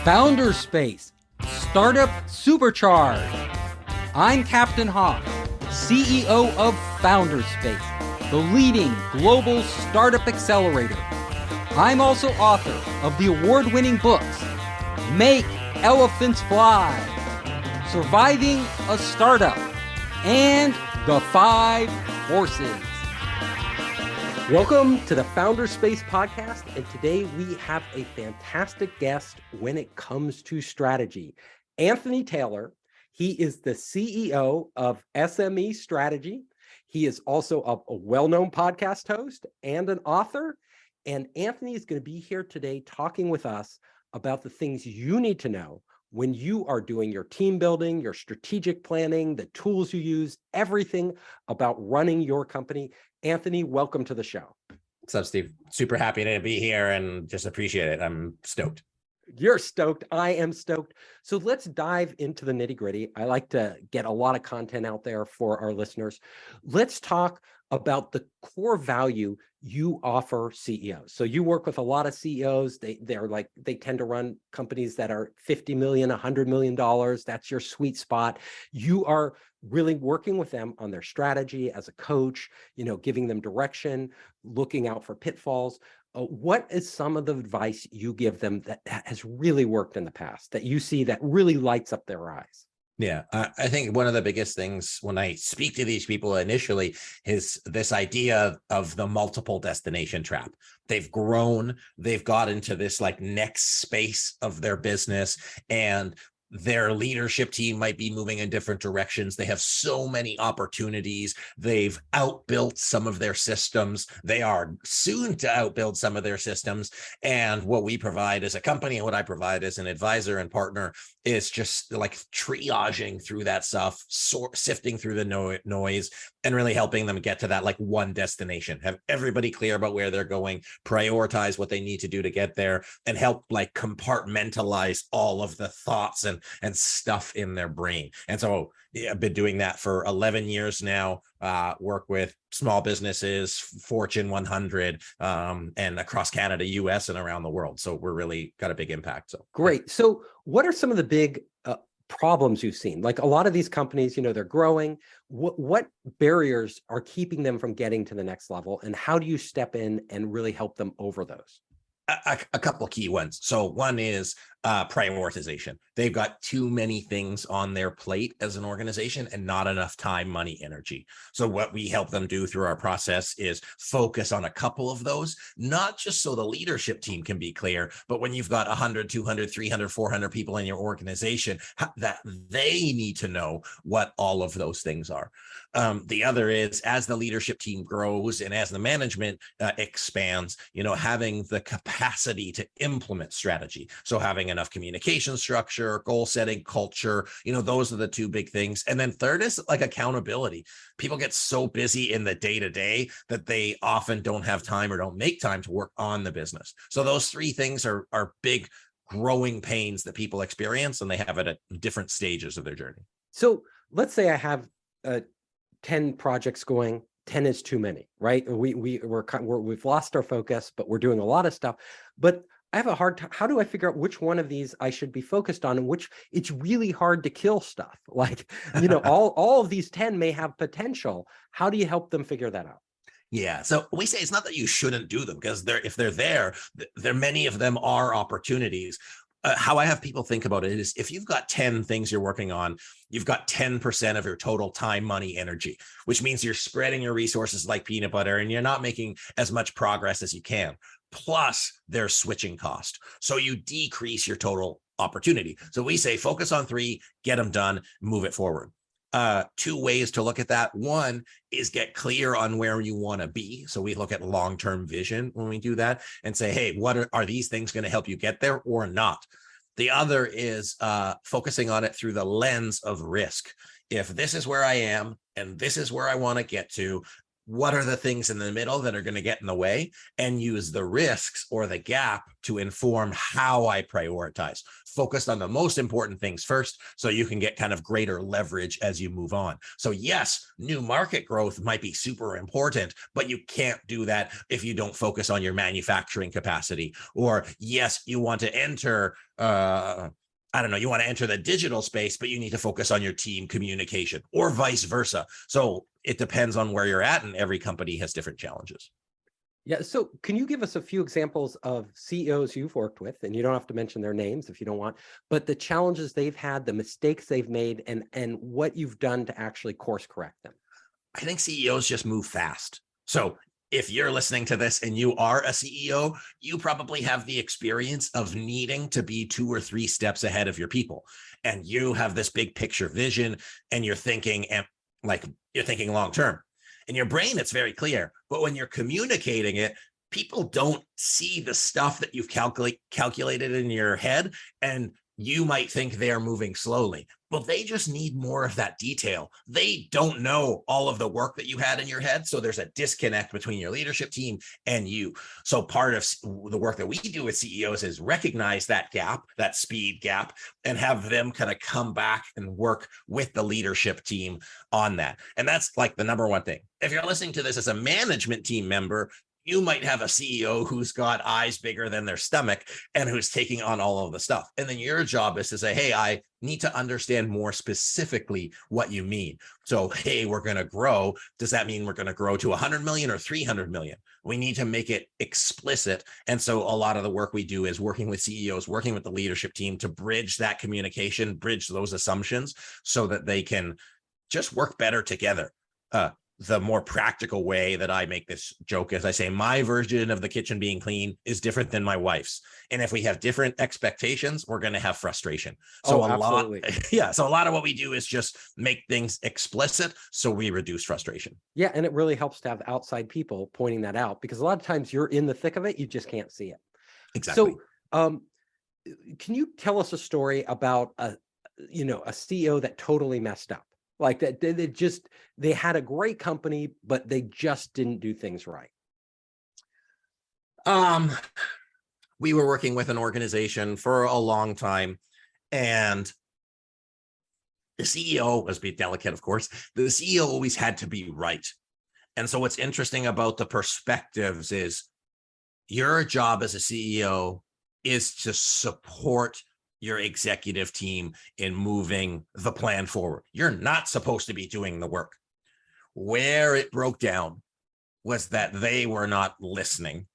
Founder Space, Startup Supercharged. I'm Captain Hawk, CEO of Founder Space, the leading global startup accelerator. I'm also author of the award-winning books, Make Elephants Fly, Surviving a Startup, and The 5 Forces. Welcome to the Founder Space podcast, and today we have a fantastic guest when it comes to strategy. Anthony Taylor, he is the CEO of SME Strategy. He is also a well-known podcast host and an author, and Anthony is going to be here today talking with us about the things you need to know when you are doing your team building, your strategic planning, the tools you use, everything about running your company. Anthony, welcome to the show. What's up, Steve? Super happy to be here and just appreciate it. I'm stoked. You're stoked. I am stoked. So let's dive into the nitty-gritty. I like to get a lot of content out there for our listeners. Let's talk about the core value you offer CEOs. So you work with a lot of CEOs. They tend to run companies that are $50 million, $100 million. That's your sweet spot. You are really working with them on their strategy as a coach, giving them direction, looking out for pitfalls. What is some of the advice you give them that has really worked in the past, that you see that really lights up their eyes? Yeah, I think one of the biggest things when I speak to these people initially is this idea of the multiple destination trap. They've grown, they've got into this next space of their business, and their leadership team might be moving in different directions. They have so many opportunities. They've outbuilt some of their systems. They are soon to outbuild some of their systems. And what we provide as a company and what I provide as an advisor and partner is just triaging through that stuff, sifting through the noise, and really helping them get to that one destination. Have everybody clear about where they're going, prioritize what they need to do to get there, and help compartmentalize all of the thoughts and stuff in their brain. And so I've been doing that for 11 years now, work with small businesses, Fortune 100, and across Canada, US, and around the world. So we're really got a big impact. So great. So what are some of the big problems you've seen? A lot of these companies, they're growing. What barriers are keeping them from getting to the next level? And how do you step in and really help them over those? A couple of key ones. So one is prioritization. They've got too many things on their plate as an organization and not enough time, money, energy. So what we help them do through our process is focus on a couple of those, not just so the leadership team can be clear, but when you've got 100, 200, 300, 400 people in your organization, that they need to know what all of those things are. The other is, as the leadership team grows and as the management expands, having the capacity to implement strategy. So having enough communication structure, goal setting, culture, those are the two big things. And then third is accountability. People get so busy in the day-to-day that they often don't have time or don't make time to work on the business. So those three things are big growing pains that people experience, and they have it at different stages of their journey. So let's say I have 10 projects going. 10 is too many, right? We've lost our focus, but we're doing a lot of stuff. But I have a hard time. How do I figure out which one of these I should be focused on, and which it's really hard to kill stuff? All of these 10 may have potential. How do you help them figure that out? Yeah. So we say it's not that you shouldn't do them, because if they're there, many of them are opportunities. How I have people think about it is, if you've got 10 things you're working on, you've got 10% of your total time, money, energy, which means you're spreading your resources like peanut butter and you're not making as much progress as you can. Plus, there's switching cost. So you decrease your total opportunity. So we say focus on 3, get them done, move it forward. 2 ways to look at that. One is get clear on where you want to be. So we look at long-term vision when we do that and say, hey, what are these things going to help you get there or not? The other is focusing on it through the lens of risk. If this is where I am and this is where I want to get to, what are the things in the middle that are going to get in the way, and use the risks or the gap to inform how I prioritize. Focused on the most important things first, so you can get kind of greater leverage as you move on. So yes, new market growth might be super important, but you can't do that if you don't focus on your manufacturing capacity. Or yes, you want to enter I don't know, you want to enter the digital space, but you need to focus on your team communication, or vice versa. So it depends on where you're at, and every company has different challenges. Yeah. So can you give us a few examples of CEOs you've worked with, and you don't have to mention their names if you don't want, but the challenges they've had, the mistakes they've made, and what you've done to actually course correct them? I think CEOs just move fast. So if you're listening to this and you are a CEO, you probably have the experience of needing to be 2 or 3 steps ahead of your people. And you have this big picture vision, and you're thinking long term. In your brain, it's very clear. But when you're communicating it, people don't see the stuff that you've calculated in your head, and you might think they're moving slowly. Well, they just need more of that detail. They don't know all of the work that you had in your head. So there's a disconnect between your leadership team and you. So part of the work that we do with CEOs is recognize that gap, that speed gap, and have them kind of come back and work with the leadership team on that. And that's like the number one thing. If you're listening to this as a management team member, you might have a CEO who's got eyes bigger than their stomach and who's taking on all of the stuff. And then your job is to say, hey, I need to understand more specifically what you mean. So, hey, we're going to grow. Does that mean we're going to grow to 100 million or 300 million? We need to make it explicit. And so a lot of the work we do is working with CEOs, working with the leadership team to bridge that communication, bridge those assumptions so that they can just work better together. The more practical way that I make this joke is I say my version of the kitchen being clean is different than my wife's. And if we have different expectations, we're going to have frustration. So Absolutely. So a lot of what we do is just make things explicit so we reduce frustration. Yeah. And it really helps to have outside people pointing that out, because a lot of times you're in the thick of it, you just can't see it. Exactly. So can you tell us a story about a CEO that totally messed up? Like that, they had a great company, but they just didn't do things right. We were working with an organization for a long time, and the CEO, let's be delicate, of course, the CEO always had to be right. And so what's interesting about the perspectives is your job as a CEO is to support your executive team in moving the plan forward. You're not supposed to be doing the work. Where it broke down was that they were not listening.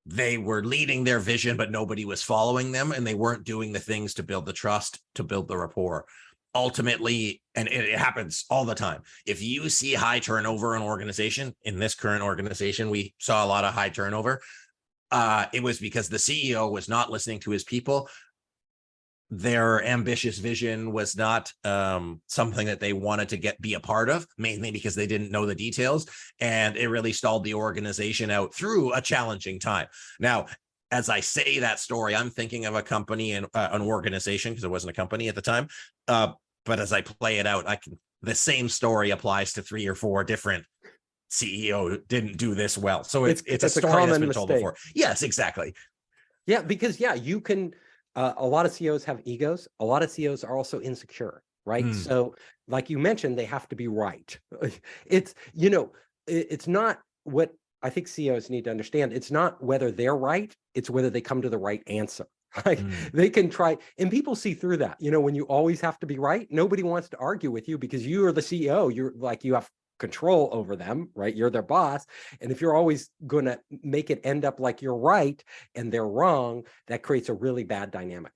They were leading their vision, but nobody was following them, and they weren't doing the things to build the trust, to build the rapport. Ultimately, and it happens all the time, if you see high turnover in an organization, in this current organization, we saw a lot of high turnover. It was because the CEO was not listening to his people. Their ambitious vision was not something that they wanted to be a part of, mainly because they didn't know the details, and it really stalled the organization out through a challenging time. Now, as I say that story, I'm thinking of a company and an organization, because it wasn't a company at the time. But as I play it out, the same story applies to 3 or 4 different CEO didn't do this well. So it's a story that's been told before. Yes, exactly. Yeah, because you can. A lot of CEOs have egos. A lot of CEOs are also insecure, right? So like you mentioned, they have to be right. It's not what I think CEOs need to understand. It's not whether they're right. It's whether they come to the right answer. Like they can try, and people see through that. When you always have to be right, nobody wants to argue with you because you are the CEO. You're like, you have control over them, right? You're their boss. And if you're always going to make it end up like you're right and they're wrong, that creates a really bad dynamic.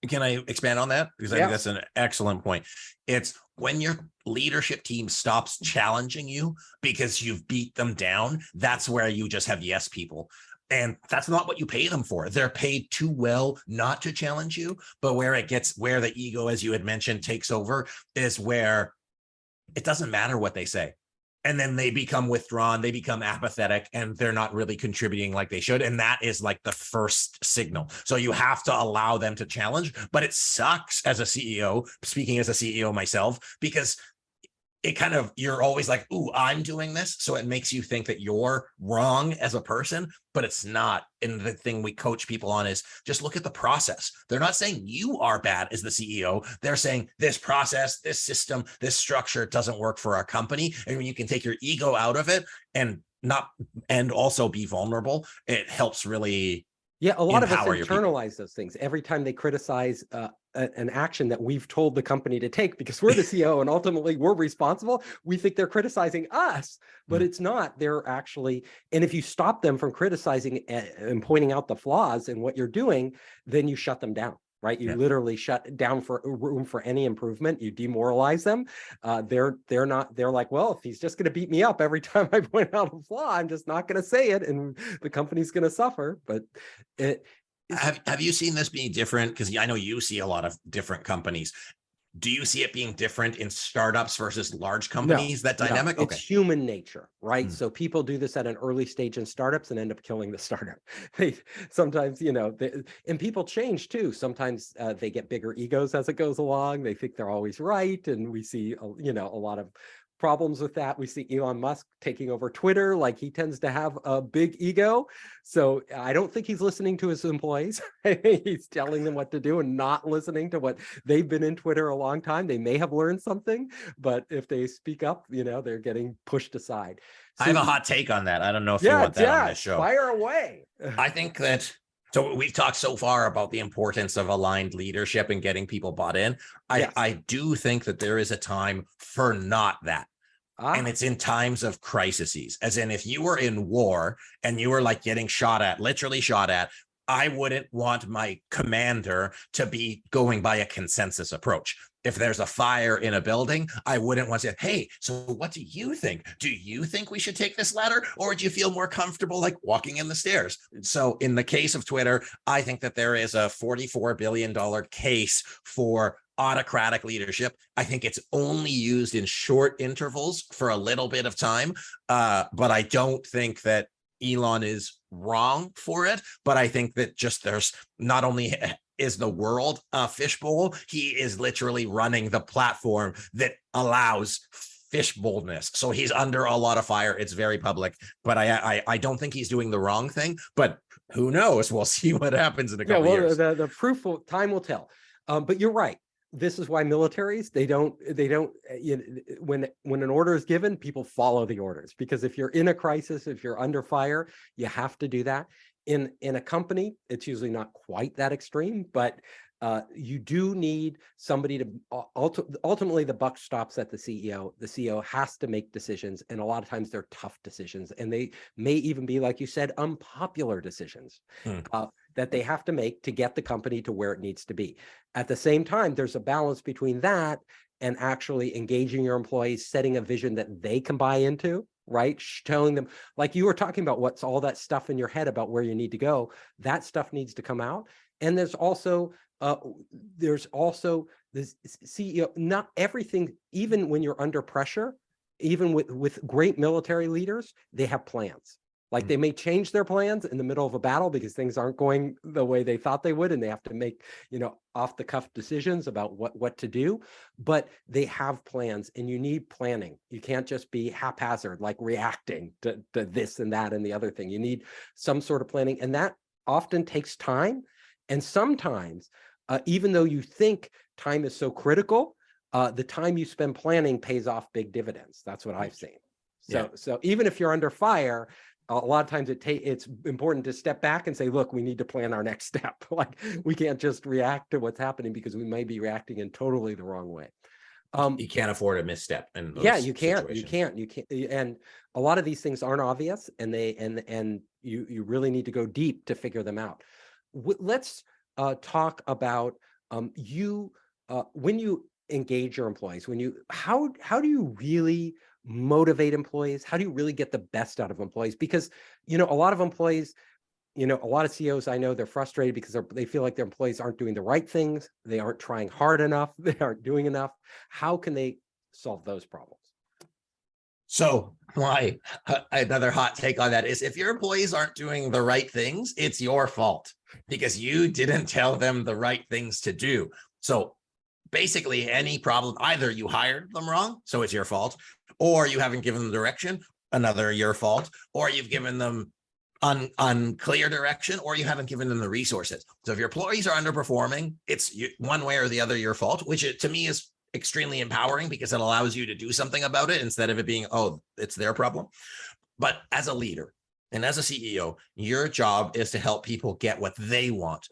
Can I expand on that? Because I think that's an excellent point. It's when your leadership team stops challenging you because you've beat them down, that's where you just have yes people. And that's not what you pay them for. They're paid too well not to challenge you. But where the ego, as you had mentioned, takes over is where it doesn't matter what they say. And then they become withdrawn, they become apathetic, and they're not really contributing like they should. And that is like the first signal. So you have to allow them to challenge, but it sucks as a CEO, speaking as a CEO myself, because it kind of, you're always like, ooh, I'm doing this. So it makes you think that you're wrong as a person, but it's not. And the thing we coach people on is just look at the process. They're not saying you are bad as the CEO. They're saying this process, this system, this structure doesn't work for our company. And when you can take your ego out of it and also be vulnerable, it helps really Yeah, a lot of us empower your people. internalize those things every time they criticize an action that we've told the company to take, because we're the CEO and ultimately we're responsible. We think they're criticizing us, but it's not. They're actually, and if you stop them from criticizing and pointing out the flaws in what you're doing, then you shut them down. Right, you literally shut down for room for any improvement. You demoralize them. They're like, well, if he's just going to beat me up every time I point out a flaw, I'm just not going to say it, and the company's going to suffer. But have you seen this being different? Because I know you see a lot of different companies. Do you see it being different in startups versus large companies, that dynamic? No, it's human nature, right? So people do this at an early stage in startups and end up killing the startup. Sometimes, and people change too. Sometimes they get bigger egos as it goes along. They think they're always right. And we see, a lot of problems with that. We see Elon Musk taking over Twitter, like he tends to have a big ego. So I don't think he's listening to his employees. He's telling them what to do and not listening to what they've been in Twitter a long time. They may have learned something, but if they speak up, they're getting pushed aside. So, I have a hot take on that. I don't know if you want that on this show. Fire away. I think that, so we've talked so far about the importance of aligned leadership and getting people bought in. I do think that there is a time for not that. And it's in times of crises, as in if you were in war and you were like getting shot at, literally shot at, I wouldn't want my commander to be going by a consensus approach. If there's a fire in a building, I wouldn't want to say, hey, so what do you think? Do you think we should take this ladder? Or would you feel more comfortable like walking in the stairs? So in the case of Twitter, I think that there is a $44 billion case for autocratic leadership. I think it's only used in short intervals for a little bit of time. But I don't think that Elon is wrong for it. But I think that just there's not only is the world a fishbowl, he is literally running the platform that allows fishbowlness. So he's under a lot of fire. It's very public, but I don't think he's doing the wrong thing, but who knows? We'll see what happens in a couple years. The proof time will tell. But you're right. This is why militaries, when an order is given, people follow the orders, because if you're in a crisis, if you're under fire, you have to do that. In a company, it's usually not quite that extreme, but you do need somebody to ultimately the buck stops at the CEO. The CEO has to make decisions, and a lot of times they're tough decisions, and they may even be, like you said, unpopular decisions that they have to make to get the company to where it needs to be. At the same time, there's a balance between that and actually engaging your employees, setting a vision that they can buy into, right? Telling them, like you were talking about, what's all that stuff in your head about where you need to go. That stuff needs to come out. And there's also this CEO, not everything, even when you're under pressure, even with great military leaders, they have plans. Like they may change their plans in the middle of a battle because things aren't going the way they thought they would, and they have to make, off the cuff decisions about what to do, but they have plans, and you need planning. You can't just be haphazard, like reacting to this and that and the other thing. You need some sort of planning, and that often takes time. And sometimes, even though you think time is so critical, the time you spend planning pays off big dividends. That's what I've seen. So even if you're under fire, a lot of times it's important to step back and say, look, we need to plan our next step. Like we can't just react to what's happening, because we may be reacting in totally the wrong way. You can't afford a misstep. You can't. And a lot of these things aren't obvious, and you really need to go deep to figure them out. Let's talk about when you engage your employees, how do you really motivate employees? How do you really get the best out of employees? Because, a lot of employees, a lot of CEOs I know, they're frustrated because they feel like their employees aren't doing the right things. They aren't trying hard enough. They aren't doing enough. How can they solve those problems? So another hot take on that is, if your employees aren't doing the right things, it's your fault, because you didn't tell them the right things to do. So basically any problem, either you hired them wrong, so it's your fault, or you haven't given them direction, another your fault, or you've given them unclear direction, or you haven't given them the resources. So if your employees are underperforming, it's one way or the other your fault, which to me is extremely empowering because it allows you to do something about it instead of it being, oh, it's their problem. But as a leader and as a CEO, your job is to help people get what they want.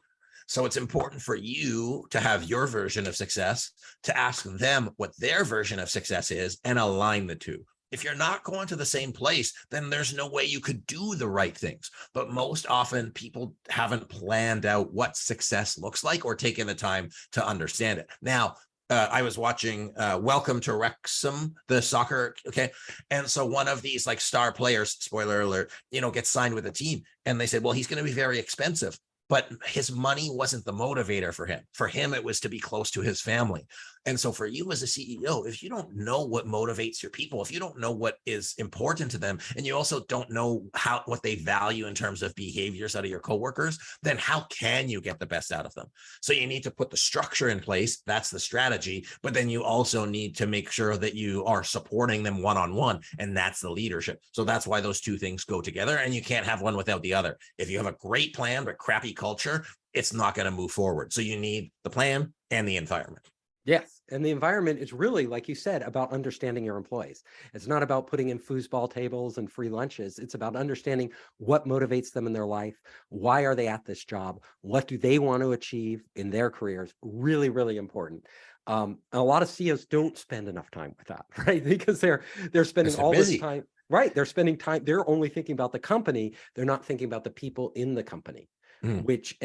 So it's important for you to have your version of success, to ask them what their version of success is, and align the two. If you're not going to the same place, then there's no way you could do the right things. But most often people haven't planned out what success looks like or taken the time to understand it. Now, I was watching Welcome to Wrexham, the soccer, okay? And so one of these like star players, spoiler alert, gets signed with a team. And they said, well, he's going to be very expensive. But his money wasn't the motivator for him. For him, it was to be close to his family. And so for you as a CEO, if you don't know what motivates your people, if you don't know what is important to them, and you also don't know what they value in terms of behaviors out of your coworkers, then how can you get the best out of them? So you need to put the structure in place. That's the strategy. But then you also need to make sure that you are supporting them one-on-one, and that's the leadership. So that's why those two things go together, and you can't have one without the other. If you have a great plan but crappy culture, it's not going to move forward. So you need the plan and the environment. Yes. And the environment is really, like you said, about understanding your employees. It's not about putting in foosball tables and free lunches. It's about understanding what motivates them in their life. Why are they at this job? What do they want to achieve in their careers? Really, really important. And a lot of CEOs don't spend enough time with that, right? Because they're spending all this time, right? They're spending time, they're only thinking about the company. They're not thinking about the people in the company, which,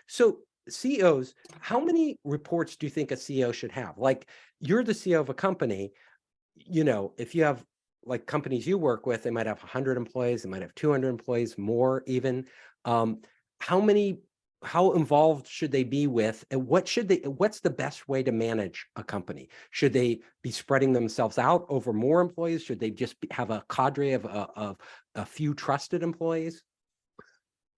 so CEOs, how many reports do you think a CEO should have? Like, you're the CEO of a company, if you have like companies you work with, they might have 100 employees, they might have 200 employees, more even. How involved should they be with, and what's the best way to manage a company? Should they be spreading themselves out over more employees? Should they just have a cadre of a few trusted employees?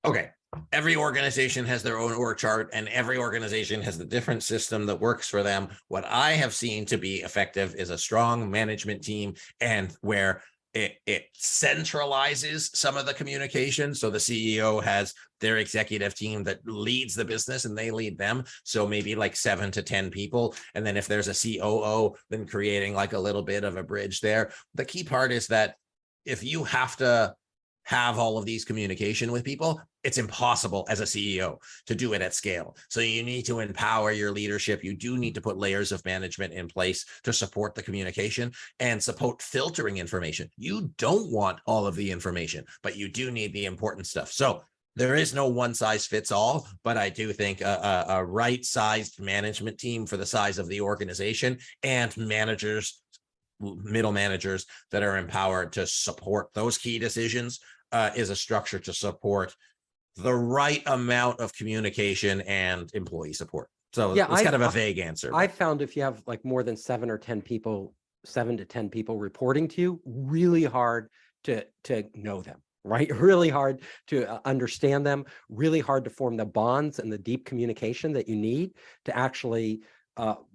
Okay. Every organization has their own org chart, and every organization has the different system that works for them. What I have seen to be effective is a strong management team, and where it centralizes some of the communication. So the CEO has their executive team that leads the business and they lead them. So maybe like 7 to 10 people. And then if there's a COO, then creating like a little bit of a bridge there. The key part is that if you have to have all of these communication with people, it's impossible as a CEO to do it at scale. So you need to empower your leadership. You do need to put layers of management in place to support the communication and support filtering information. You don't want all of the information, but you do need the important stuff. So there is no one size fits all, but I do think a right-sized management team for the size of the organization, and managers, middle managers that are empowered to support those key decisions is a structure to support the right amount of communication and employee support. So yeah, it's kind of a vague answer. I found if you have like more than 7 to 10 people reporting to you, really hard to know them, right? Really hard to understand them, really hard to form the bonds and the deep communication that you need to actually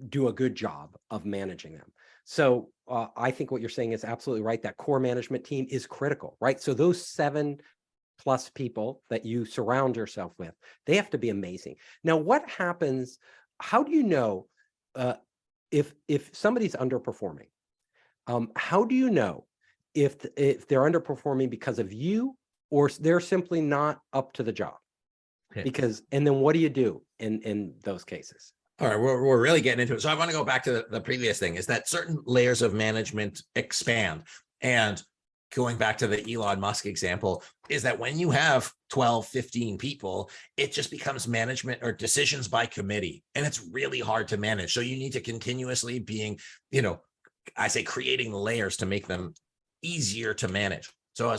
do a good job of managing them. So I think what you're saying is absolutely right. That core management team is critical, right? So those 7+ people that you surround yourself with, they have to be amazing. Now, what happens? How do you know if somebody's underperforming? How do you know if they're underperforming because of you, or they're simply not up to the job? Okay. And then what do you do in those cases? All right, we're really getting into it. So I want to go back to the previous thing, is that certain layers of management expand. And going back to the Elon Musk example, is that when you have 12, 15 people, it just becomes management or decisions by committee. And it's really hard to manage. So you need to continuously being, I say creating layers to make them easier to manage. So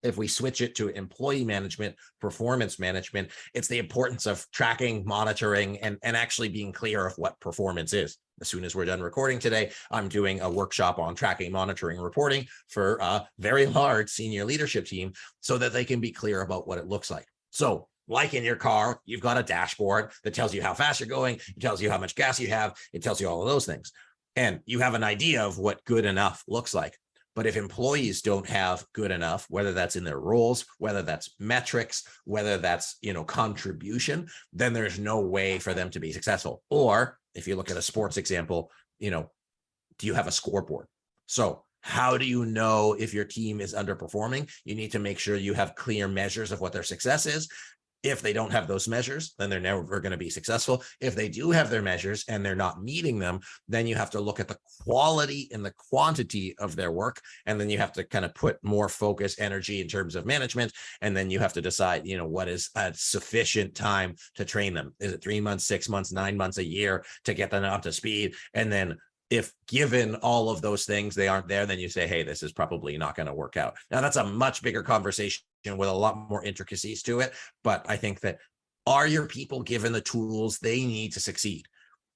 if we switch it to employee management, performance management, it's the importance of tracking, monitoring, and actually being clear of what performance is. As soon as we're done recording today, I'm doing a workshop on tracking, monitoring, reporting for a very large senior leadership team so that they can be clear about what it looks like. So like in your car, you've got a dashboard that tells you how fast you're going, it tells you how much gas you have, it tells you all of those things. And you have an idea of what good enough looks like. But if employees don't have good enough, whether that's in their roles, whether that's metrics, whether that's, contribution, then there's no way for them to be successful. Or if you look at a sports example, do you have a scoreboard? So how do you know if your team is underperforming? You need to make sure you have clear measures of what their success is. If they don't have those measures, then they're never going to be successful. If they do have their measures and they're not meeting them, then you have to look at the quality and the quantity of their work. And then you have to kind of put more focus, energy in terms of management. And then you have to decide, what is a sufficient time to train them? Is it 3 months, 6 months, 9 months, a year to get them up to speed? And then if given all of those things, they aren't there, then you say, hey, this is probably not going to work out. Now, that's a much bigger conversation with a lot more intricacies to it. But I think that, are your people given the tools they need to succeed?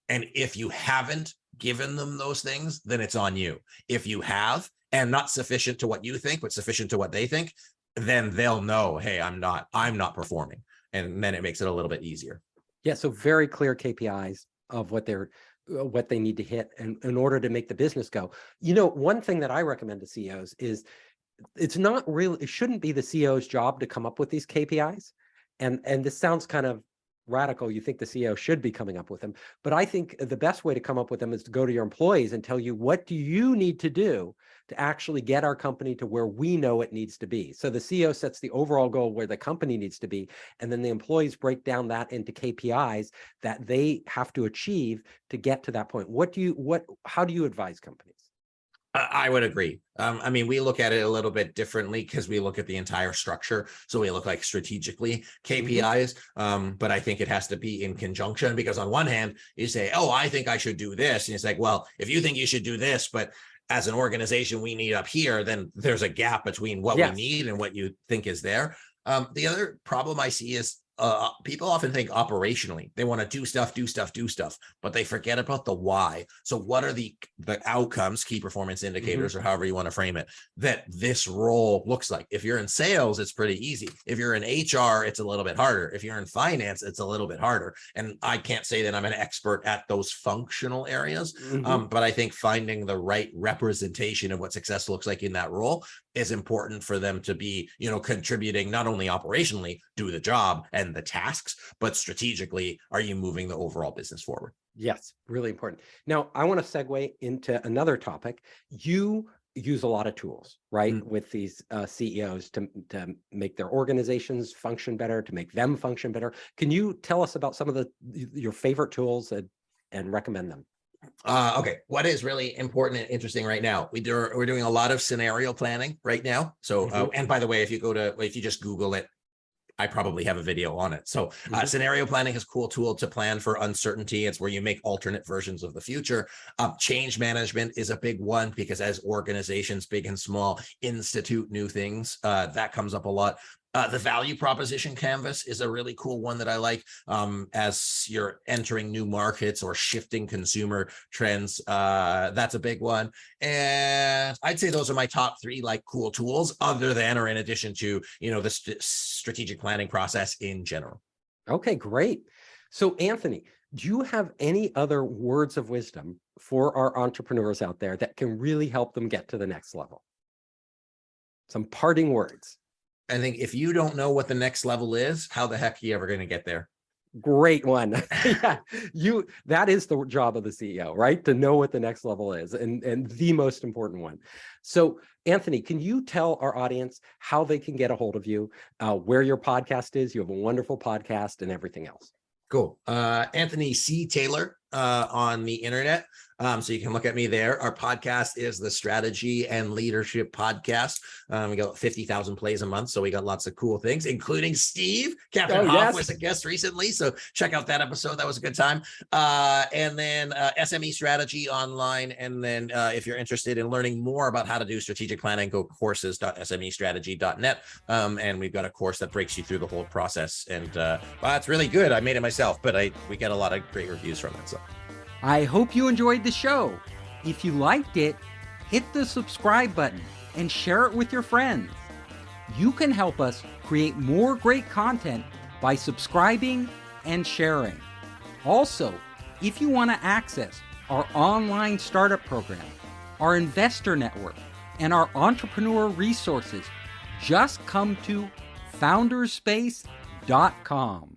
And if you haven't given them those things, then it's on you. If you have, and not sufficient to what you think, but sufficient to what they think, then they'll know, hey, I'm not performing. And then it makes it a little bit easier. Yeah. So very clear KPIs of what they need to hit in order to make the business go. One thing that I recommend to CEOs is it shouldn't be the CEO's job to come up with these KPIs. And this sounds kind of radical. You think the CEO should be coming up with them, but I think the best way to come up with them is to go to your employees and tell you, what do you need to do to actually get our company to where we know it needs to be? So the CEO sets the overall goal where the company needs to be, and then the employees break down that into KPIs that they have to achieve to get to that point. How do you advise companies? I would agree. We look at it a little bit differently because we look at the entire structure. So we look like strategically KPIs, but I think it has to be in conjunction, because on one hand, you say, oh, I think I should do this. And it's like, well, if you think you should do this, but as an organization, we need up here, then there's a gap between what we need and what you think is there. The other problem I see is people often think operationally. They want to do stuff, but they forget about the why. So what are the outcomes, key performance indicators, or however you want to frame it, that this role looks like? If you're in sales, it's pretty easy. If you're in HR, it's a little bit harder. If you're in finance, it's a little bit harder. And I can't say that I'm an expert at those functional areas, but I think finding the right representation of what success looks like in that role is important for them to be, contributing not only operationally, do the job and the tasks, but strategically, are you moving the overall business forward? Yes, really important. Now, I want to segue into another topic. You use a lot of tools, right, with these CEOs to make their organizations function better, to make them function better. Can you tell us about some of your favorite tools and recommend them? Okay, what is really important and interesting right now? We're doing a lot of scenario planning right now. So, and by the way, if you just Google it, I probably have a video on it. So scenario planning is a cool tool to plan for uncertainty. It's where you make alternate versions of the future. Change management is a big one, because as organizations, big and small, institute new things, that comes up a lot. The value proposition canvas is a really cool one that I like, as you're entering new markets or shifting consumer trends. That's a big one. And I'd say those are my top 3 cool tools, other than or in addition to, the strategic planning process in general. Okay, great. So Anthony, do you have any other words of wisdom for our entrepreneurs out there that can really help them get to the next level? Some parting words. I think if you don't know what the next level is, how the heck are you ever going to get there? Great one. Yeah, that is the job of the CEO, right? To know what the next level is, and the most important one. So Anthony, can you tell our audience how they can get a hold of you, where your podcast is? You have a wonderful podcast and everything else. Cool. Anthony C. Taylor on the internet. So you can look at me there. Our podcast is the Strategy and Leadership Podcast. We got 50,000 plays a month, so we got lots of cool things, including Steve. Captain Hoff was a guest recently, so check out that episode. That was a good time. And then SME Strategy online. And then if you're interested in learning more about how to do strategic planning, go courses.smestrategy.net. And we've got a course that breaks you through the whole process. And it's really good. I made it myself, but we get a lot of great reviews from it. So I hope you enjoyed the show. If you liked it, hit the subscribe button and share it with your friends. You can help us create more great content by subscribing and sharing. Also, if you want to access our online startup program, our investor network, and our entrepreneur resources, just come to founderspace.com.